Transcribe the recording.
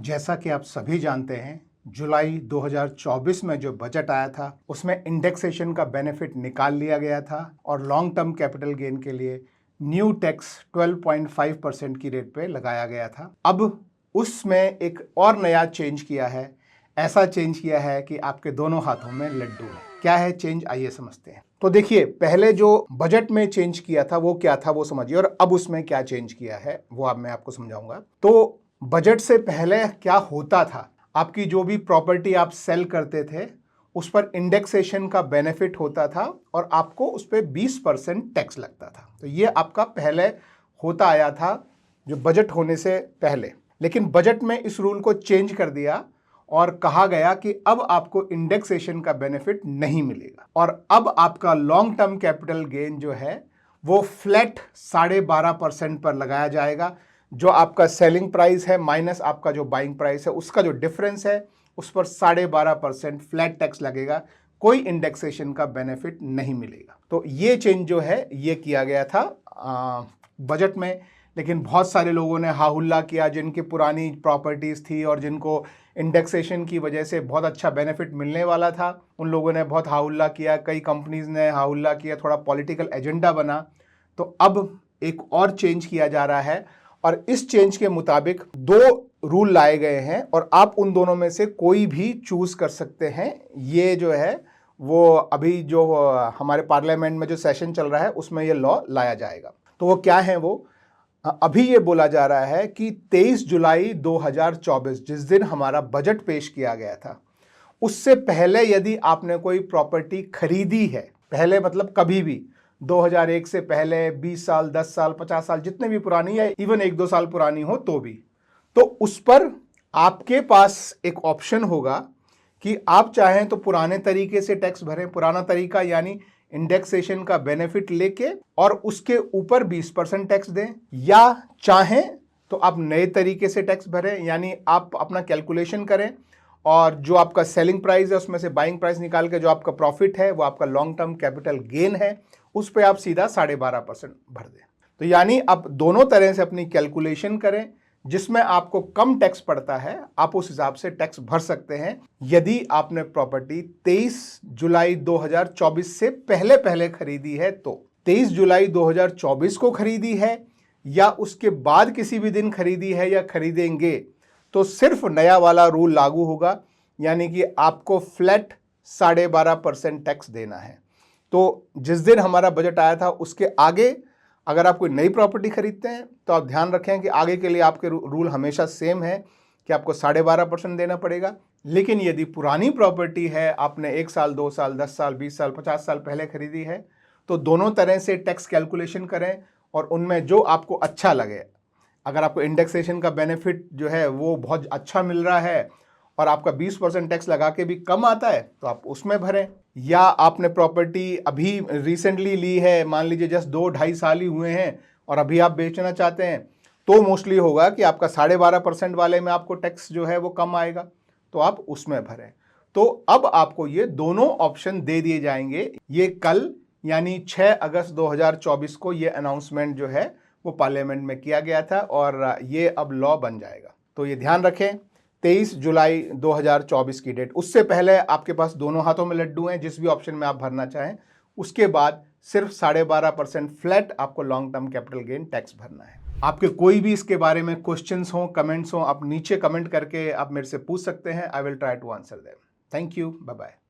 जैसा कि आप सभी जानते हैं, जुलाई 2024 में जो बजट आया था उसमें इंडेक्सेशन का बेनिफिट निकाल लिया गया था और लॉन्ग टर्म कैपिटल गेन के लिए न्यू टैक्स 12.5% की रेट पे लगाया गया था। अब उसमें एक और नया चेंज किया है। ऐसा चेंज किया है कि आपके दोनों हाथों में लड्डू है। क्या है चेंज, आइए समझते हैं। तो देखिए, पहले जो बजट में चेंज किया था वो क्या था वो समझिए, और अब उसमें क्या चेंज किया है वो अब मैं आपको समझाऊंगा। तो बजट से पहले क्या होता था, आपकी जो भी प्रॉपर्टी आप सेल करते थे उस पर इंडेक्सेशन का बेनिफिट होता था और आपको उस पर 20% टैक्स लगता था। तो ये आपका पहले होता आया था जो बजट होने से पहले। लेकिन बजट में इस रूल को चेंज कर दिया और कहा गया कि अब आपको इंडेक्सेशन का बेनिफिट नहीं मिलेगा और अब आपका लॉन्ग टर्म कैपिटल गेन जो है वो फ्लैट 12.5% पर लगाया जाएगा। जो आपका सेलिंग प्राइस है माइनस आपका जो बाइंग प्राइस है उसका जो डिफरेंस है उस पर 12.5% फ्लैट टैक्स लगेगा। कोई इंडेक्सेशन का बेनिफिट नहीं मिलेगा। तो ये चेंज जो है ये किया गया था बजट में। लेकिन बहुत सारे लोगों ने हाहुल्ला किया, जिनकी पुरानी प्रॉपर्टीज थी और जिनको इंडेक्सेशन की वजह से बहुत अच्छा बेनिफिट मिलने वाला था, उन लोगों ने बहुत हाहुल्ला किया। कई कंपनीज ने हाहुल्ला किया, थोड़ा पॉलिटिकल एजेंडा बना। तो अब एक और चेंज किया जा रहा है और इस चेंज के मुताबिक दो रूल लाए गए हैं और आप उन दोनों में से कोई भी चूज कर सकते हैं। ये जो है वो अभी जो हमारे पार्लियामेंट में जो सेशन चल रहा है उसमें ये लॉ लाया जाएगा। तो वो क्या है, वो अभी ये बोला जा रहा है कि 23 जुलाई 2024 जिस दिन हमारा बजट पेश किया गया था उससे पहले यदि आपने कोई प्रॉपर्टी खरीदी है, पहले मतलब कभी भी 2001 से पहले 20 साल 10 साल 50 साल जितने भी पुरानी है, इवन 1-2 साल पुरानी हो तो भी, तो उस पर आपके पास एक ऑप्शन होगा कि आप चाहें तो पुराने तरीके से टैक्स भरें। पुराना तरीका यानी इंडेक्सेशन का बेनिफिट लेके और उसके ऊपर 20% टैक्स दें, या चाहें तो आप नए तरीके से टैक्स भरें, यानी आप अपना कैलकुलेशन करें और जो आपका सेलिंग प्राइस है उसमें से बाइंग प्राइस निकाल के जो आपका प्रॉफिट है वो आपका लॉन्ग टर्म कैपिटल गेन है उस पर आप सीधा 12.5% भर दें। तो यानी आप दोनों तरह से अपनी कैलकुलेशन करें, जिसमें आपको कम टैक्स पड़ता है आप उस हिसाब से टैक्स भर सकते हैं। यदि आपने प्रॉपर्टी 23 जुलाई 2024 से पहले खरीदी है तो 23 जुलाई 2024 को खरीदी है या उसके बाद किसी भी दिन खरीदी है या खरीदेंगे तो सिर्फ नया वाला रूल लागू होगा, यानी कि आपको फ्लैट 12.5% टैक्स देना है। तो जिस दिन हमारा बजट आया था उसके आगे अगर आप कोई नई प्रॉपर्टी खरीदते हैं तो आप ध्यान रखें कि आगे के लिए आपके रूल हमेशा सेम है कि आपको 12.5% देना पड़ेगा। लेकिन यदि पुरानी प्रॉपर्टी है, आपने 1 साल 2 साल 10 साल 20 साल 50 साल पहले खरीदी है, तो दोनों तरह से टैक्स कैलकुलेशन करें और उनमें जो आपको अच्छा लगे। अगर आपको इंडेक्सेशन का बेनिफिट जो है वो बहुत अच्छा मिल रहा है और आपका 20% टैक्स लगा के भी कम आता है तो आप उसमें भरें। या आपने प्रॉपर्टी अभी रिसेंटली ली है, मान लीजिए जस्ट 2-2.5 साल ही हुए हैं और अभी आप बेचना चाहते हैं, तो मोस्टली होगा कि आपका 12.5% वाले में आपको टैक्स जो है वो कम आएगा, तो आप उसमें भरें। तो अब आपको ये दोनों ऑप्शन दे दिए जाएंगे। ये कल यानी 6 अगस्त 2024 को ये अनाउंसमेंट जो है वो पार्लियामेंट में किया गया था और ये अब लॉ बन जाएगा। तो ये ध्यान रखें, 23 जुलाई 2024 की डेट। उससे पहले आपके पास दोनों हाथों में लड्डू हैं, जिस भी ऑप्शन में आप भरना चाहें। उसके बाद सिर्फ 12.5% फ्लैट आपको long term capital gain tax भरना है। आपके कोई भी इसके बारे में क्वेश्चंस हो, कमेंट्स हो, आप नीचे कमेंट करके आप मेरे से पूछ सकते हैं। I will try to answer them. Thank you, bye bye.